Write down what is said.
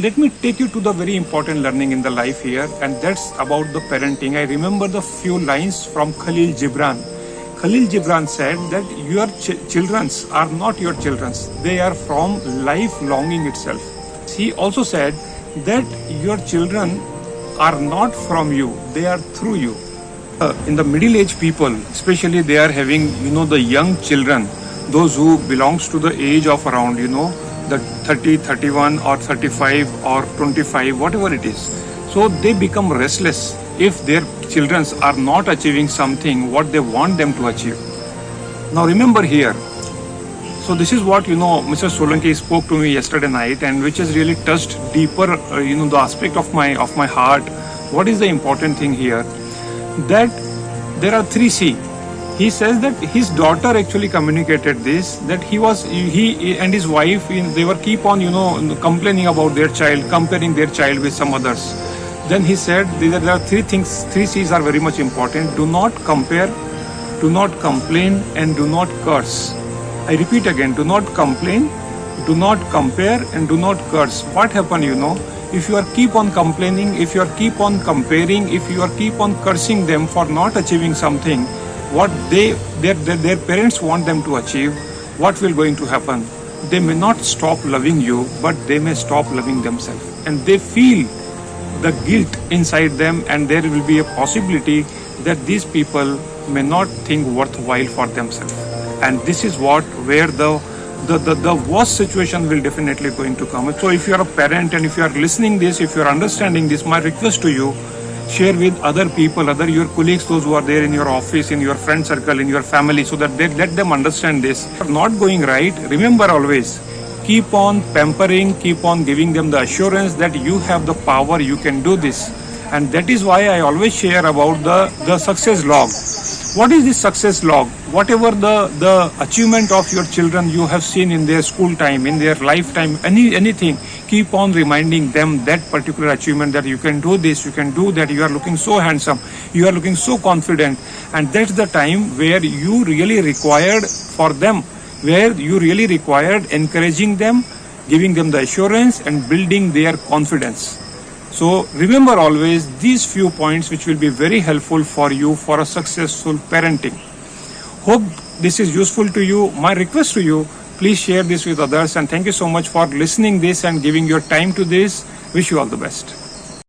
let me take you to the very important learning in the life here, and that's about the parenting. I remember the few lines from Khalil Gibran. Khalil Gibran said that your children are not your children. They are from life longing itself. He also said that your children are not from you, they are through you. In the middle-aged people, especially, they are having, the young children, those who belongs to the age of around, the 30, 31 or 35 or 25, whatever it is. So they become restless if their children are not achieving something what they want them to achieve. Now remember here, so this is what, Mr. Solanki spoke to me yesterday night, and which has really touched deeper, the aspect of my heart. What is the important thing here? That there are 3 C. He says that his daughter actually communicated this, that he and his wife, they were keep on, complaining about their child, comparing their child with some others. Then he said there are 3 things, 3 C's are very much important. Do not compare, do not complain, and do not curse. I repeat again, do not complain, do not compare, and do not curse. What happened, if you are keep on complaining, if you are keep on comparing, if you are keep on cursing them for not achieving something, what their parents want them to achieve, what will going to happen? They may not stop loving you, but they may stop loving themselves. And they feel the guilt inside them, and there will be a possibility that these people may not think worthwhile for themselves. And this is where the worst situation will definitely going to come. So if you are a parent and if you are listening this, if you are understanding this, my request to you, share with other people, your colleagues, those who are there in your office, in your friend circle, in your family, so that they let them understand this. If you are not going right, remember always, keep on pampering, keep on giving them the assurance that you have the power, you can do this. And that is why I always share about the success log. What is this success log? Whatever the achievement of your children you have seen in their school time, in their lifetime, anything, keep on reminding them that particular achievement, that you can do this, you can do that, you are looking so handsome, you are looking so confident. And that's the time where you really required for them, where you really required encouraging them, giving them the assurance and building their confidence. So remember always these few points which will be very helpful for you for a successful parenting. Hope this is useful to you. My request to you, please share this with others, and thank you so much for listening this and giving your time to this. Wish you all the best.